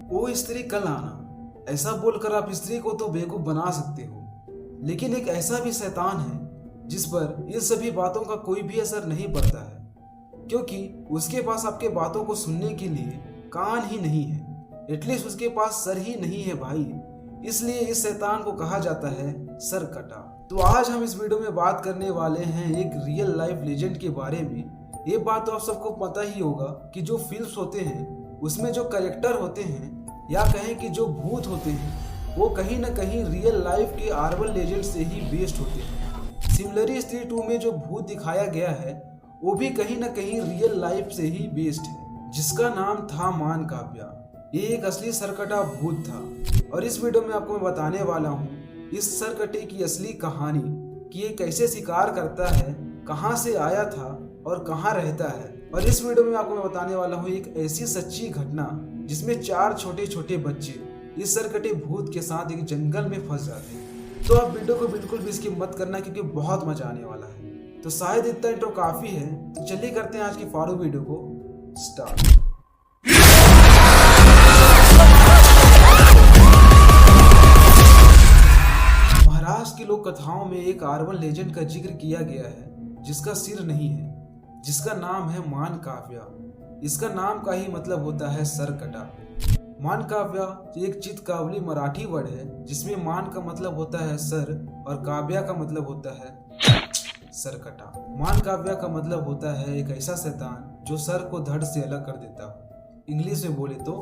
ओ स्त्री कल आना, ऐसा बोलकर आप स्त्री को तो बेवकूफ बना सकते हो, लेकिन एक ऐसा भी शैतान है जिस पर इन सभी बातों का कोई भी असर नहीं पड़ता है, क्योंकि उसके पास आपके बातों को सुनने के लिए कान ही नहीं है, एटलीस्ट उसके पास सर ही नहीं है भाई। इसलिए इस शैतान को कहा जाता है सर कटा। तो आज हम इस वीडियो में बात करने वाले हैं एक रियल लाइफ लेजेंड के बारे में। ये बात तो आप सबको पता ही होगा कि जो फिल्म्स होते हैं उसमें जो कैरेक्टर होते हैं या कहें कि जो भूत होते हैं वो कहीं ना कहीं रियल लाइफ के अर्बन लेजेंड से ही बेस्ड होते हैं। सिमिलरली स्त्री 2 में जो भूत दिखाया गया है वो भी कहीं ना कहीं रियल लाइफ से ही बेस्ड है, जिसका नाम था मान काव्या। ये एक असली सरकटा भूत था और इस वीडियो में आपको मैं बताने वाला हूँ इस सरकटे की असली कहानी कि ये कैसे शिकार करता है, कहाँ से आया था और कहाँ रहता है। और इस वीडियो में आपको मैं बताने वाला हूँ एक ऐसी सच्ची घटना जिसमें 4 छोटे छोटे बच्चे इस सरकटे भूत के साथ एक जंगल में फंस जाते हैं। तो आप वीडियो को बिल्कुल भी स्किप मत करना क्योंकि बहुत मजा आने वाला है। तो शायद इतना इंट्रो काफी है, तो चलिए करते हैं आज की फाड़ू वीडियो को स्टार्ट। महाराष्ट्र की लोक कथाओं में एक अर्बन लेजेंड का जिक्र किया गया है जिसका सिर नहीं है, जिसका नाम है मान काव्या। इसका नाम का ही मतलब होता है सर कटा। मान काव्या एक चितकावली मराठी वर्ड है जिसमें मान का मतलब होता है सर और काव्या का मतलब होता है सर कटा। मान काव्या का मतलब होता है एक ऐसा शैतान जो सर को धड़ से अलग कर देता हो, इंग्लिश में बोले तो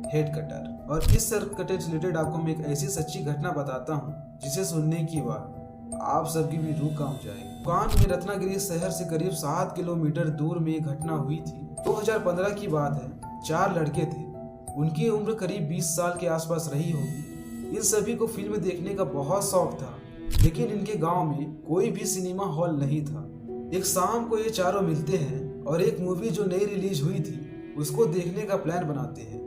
हेड कटर। और इस सर कटे से रिलेटेड आपको मैं एक ऐसी सच्ची घटना बताता हूँ जिसे सुनने के बाद आप सबकी भी रूह कांप जाएगी। कान में रत्नागिरी शहर से करीब 7 किलोमीटर दूर में एक घटना हुई थी। 2015 की बात है। 4 लड़के थे, उनकी उम्र करीब 20 साल के आसपास रही होगी। इन सभी को फिल्म देखने का बहुत शौक था, लेकिन इनके गांव में कोई भी सिनेमा हॉल नहीं था। एक शाम को ये चारों मिलते हैं और एक मूवी जो नई रिलीज हुई थी उसको देखने का प्लान बनाते हैं।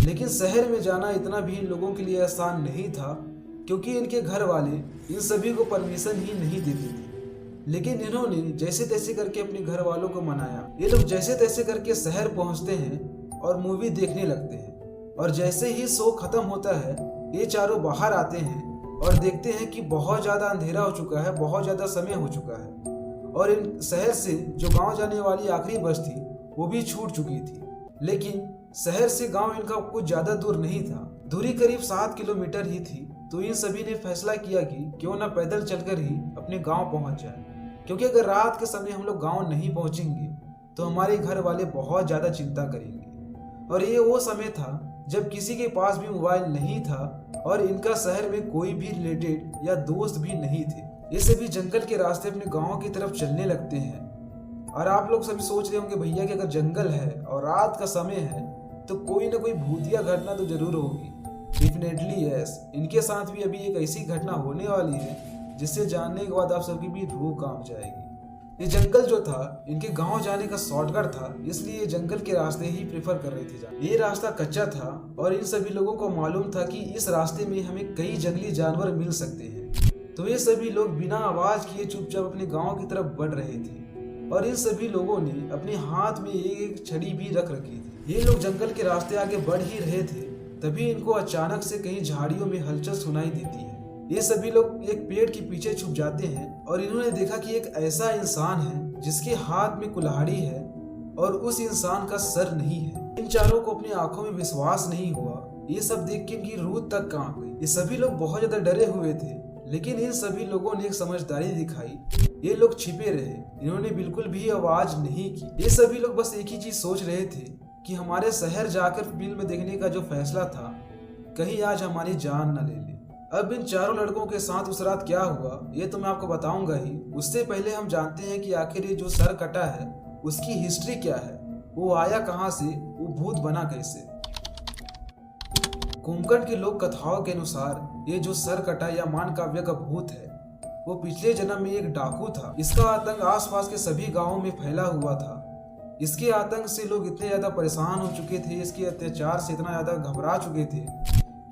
लेकिन शहर में जाना इतना भी इन लोगों के लिए आसान नहीं था, क्योंकि इनके घर वाले इन सभी को परमिशन ही नहीं देते थे। लेकिन इन्होंने जैसे तैसे करके अपने घर वालों को मनाया। ये लोग जैसे तैसे करके शहर पहुंचते हैं और मूवी देखने लगते हैं। और जैसे ही शो खत्म होता है ये चारों बाहर आते हैं और देखते हैं कि बहुत ज्यादा अंधेरा हो चुका है, बहुत ज्यादा समय हो चुका है और इन शहर से जो गाँव जाने वाली आखिरी बस थी वो भी छूट चुकी थी। लेकिन शहर से गाँव इनका कुछ ज्यादा दूर नहीं था, दूरी करीब 7 किलोमीटर ही थी। तो इन सभी ने फैसला किया कि क्यों ना पैदल चलकर ही अपने गांव पहुंच जाए, क्योंकि अगर रात के समय हम लोग गांव नहीं पहुंचेंगे तो हमारे घर वाले बहुत ज़्यादा चिंता करेंगे। और ये वो समय था जब किसी के पास भी मोबाइल नहीं था और इनका शहर में कोई भी रिलेटेड या दोस्त भी नहीं थे। ये सभी जंगल के रास्ते अपने गाँव की तरफ चलने लगते हैं। और आप लोग सभी सोच रहे होंगे भैया कि अगर जंगल है और रात का समय है तो कोई ना कोई भूतिया घटना तो जरूर होगी। डेफिनेटली यस, इनके साथ भी अभी एक ऐसी घटना होने वाली है जिससे जानने के बाद आप सबकी भी रूह कांप जाएगी। ये जंगल जो था इनके गांव जाने का शॉर्टकट था, इसलिए ये जंगल के रास्ते ही प्रेफर कर रहे थे जाने। ये रास्ता कच्चा था और इन सभी लोगों को मालूम था कि इस रास्ते में हमें कई जंगली जानवर मिल सकते हैं। तो ये सभी लोग बिना आवाज किए चुपचाप अपने गाँव की तरफ बढ़ रहे थे और इन सभी लोगों ने अपने हाथ में एक छड़ी भी रख रखी थी। ये लोग जंगल के रास्ते आगे बढ़ ही रहे थे, तभी इनको अचानक से कहीं झाड़ियों में हलचल सुनाई देती है। ये सभी लोग एक पेड़ के पीछे छुप जाते हैं और इन्होंने देखा कि एक ऐसा इंसान है जिसके हाथ में कुल्हाड़ी है और उस इंसान का सर नहीं है। इन चारों को अपनी आंखों में विश्वास नहीं हुआ। ये सब देख के इनकी रूह तक कांप गई। ये सभी लोग बहुत ज्यादा डरे हुए थे, लेकिन इन सभी लोगों ने एक समझदारी दिखाई। ये लोग छिपे रहे, इन्होंने बिल्कुल भी आवाज नहीं की। ये सभी लोग बस एक ही चीज सोच रहे थे कि हमारे शहर जाकर फिल्म देखने का जो फैसला था कहीं आज हमारी जान न ले ले। अब इन चारों लड़कों के साथ उस रात क्या हुआ ये तो मैं आपको बताऊंगा ही। उससे पहले हम जानते हैं कि आखिर ये जो सर कटा है उसकी हिस्ट्री क्या है, वो आया कहाँ से, वो भूत बना कैसे। कोंकण की लोक कथाओं के अनुसार ये जो सर कटा या मान काव्य का भूत है वो पिछले जन्म में एक डाकू था। इसका आतंक आसपास के सभी गाँवों में फैला हुआ था। इसके आतंक से लोग इतने ज्यादा परेशान हो चुके थे, इसके अत्याचार से इतना ज्यादा घबरा चुके थे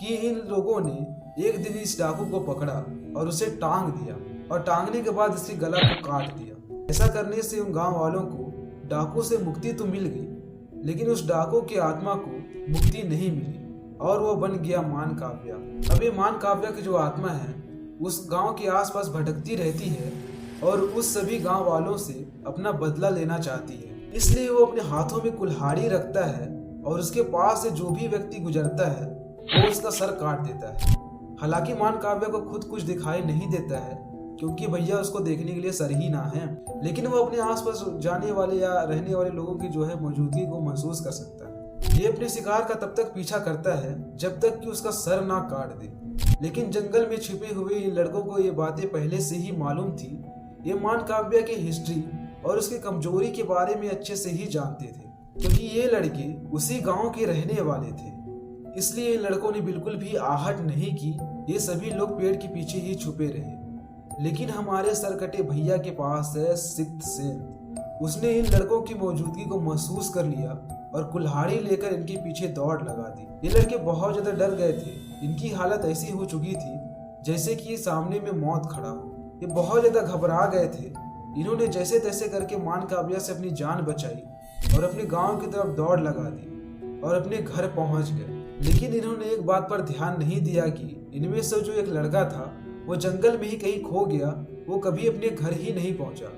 कि इन लोगों ने एक दिन इस डाकू को पकड़ा और उसे टांग दिया और टांगने के बाद इसके गला को काट दिया। ऐसा करने से उन गांव वालों को डाकू से मुक्ति तो मिल गई, लेकिन उस डाकू की आत्मा को मुक्ति नहीं मिली और वो बन गया मान काव्या। अब ये मान काव्या की जो आत्मा है उस गांव के आसपास भटकती रहती है और उस सभी गांव वालों से अपना बदला लेना चाहती है। इसलिए वो अपने हाथों में कुल्हाड़ी रखता है और उसके पास से जो भी व्यक्ति गुजरता है वो उसका सर काट देता है। हालांकि मान काव्या को खुद कुछ दिखाई नहीं देता है क्योंकि भैया उसको देखने के लिए सर ही ना है, लेकिन वो अपने आसपास जाने वाले या रहने वाले लोगों की जो है मौजूदगी को महसूस कर सकता है। ये अपने शिकार का तब तक पीछा करता है जब तक कि उसका सर ना काट दे। लेकिन जंगल में छिपे हुए इन लड़कों को ये बातें पहले से ही मालूम थी। ये मान काव्या की हिस्ट्री और उसकी कमजोरी के बारे में अच्छे से ही जानते थे क्योंकि ये लड़के उसी गांव के रहने वाले थे। इसलिए इन लड़कों ने बिल्कुल भी आहट नहीं की। ये सभी लोग पेड़ के पीछे ही छुपे रहे। लेकिन हमारे सरकटे भैया के पास है सिक्स्थ सेंस। उसने इन लड़कों की मौजूदगी को महसूस कर लिया और कुल्हाड़ी लेकर इनके पीछे दौड़ लगा दी। ये लड़के बहुत ज्यादा डर गए थे। इनकी हालत ऐसी हो चुकी थी जैसे कि सामने में मौत खड़ा हो। ये बहुत ज्यादा घबरा गए थे। इन्होंने जैसे तैसे करके मान काव्या से अपनी जान बचाई और अपने गांव की तरफ दौड़ लगा दी और अपने घर पहुंच गए। लेकिन इन्होंने एक बात पर ध्यान नहीं दिया कि इनमें से जो एक लड़का था वो जंगल में ही कहीं खो गया। वो कभी अपने घर ही नहीं पहुंचा।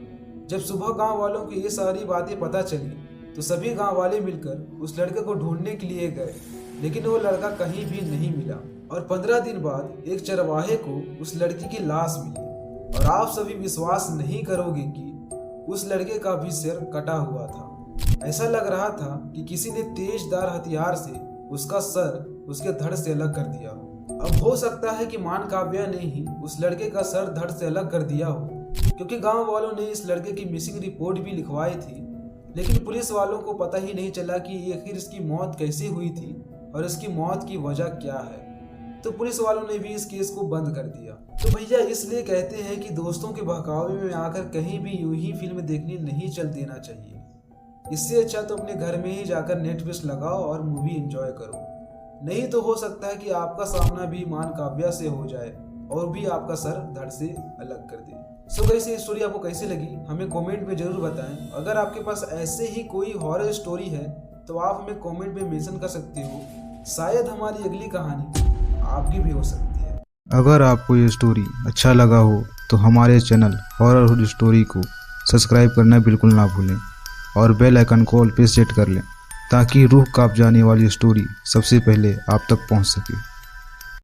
जब सुबह गांव वालों को ये सारी बातें पता चली तो सभी गांव वाले मिलकर उस लड़के को ढूंढने के लिए गए, लेकिन वो लड़का कहीं भी नहीं मिला। और 15 दिन बाद एक चरवाहे को उस लड़की की लाश मिली। और आप सभी विश्वास नहीं करोगे कि उस लड़के का भी सिर कटा हुआ था। ऐसा लग रहा था कि किसी ने तेजधार हथियार से उसका सर उसके धड़ से अलग कर दिया। अब हो सकता है कि मान काव्या ने ही उस लड़के का सर धड़ से अलग कर दिया हो, क्योंकि गांव वालों ने इस लड़के की मिसिंग रिपोर्ट भी लिखवाई थी। लेकिन पुलिस वालों को पता ही नहीं चला कि आखिर इसकी मौत कैसे हुई थी और इसकी मौत की वजह क्या है। तो पुलिस वालों ने भी इस केस को बंद कर दिया। तो भैया इसलिए कहते हैं कि दोस्तों के बहकावे में आकर कहीं भी यूं ही फिल्म देखने नहीं चल देना चाहिए। इससे अच्छा तो अपने घर में ही जाकर नेटफ्लिक्स लगाओ और मूवी एंजॉय करो। नहीं तो हो सकता है कि आपका सामना भी मान काव्या से हो जाए और भी आपका सर धड़ से अलग कर दे। सो गाइस, ये स्टोरी आपको कैसी लगी हमें कमेंट में जरूर बताएं। अगर आपके पास ऐसे ही कोई हॉरर स्टोरी है तो आप हमें कमेंट में मेंशन कर सकते हो। शायद हमारी अगली कहानी आपकी भी हो सकती है। अगर आपको ये स्टोरी अच्छा लगा हो तो हमारे चैनल हॉरर स्टोरी को सब्सक्राइब करना बिल्कुल ना भूलें और बेल आइकन को ऑल पे सेट कर लें ताकि रूह कांप जाने वाली स्टोरी सबसे पहले आप तक पहुंच सके।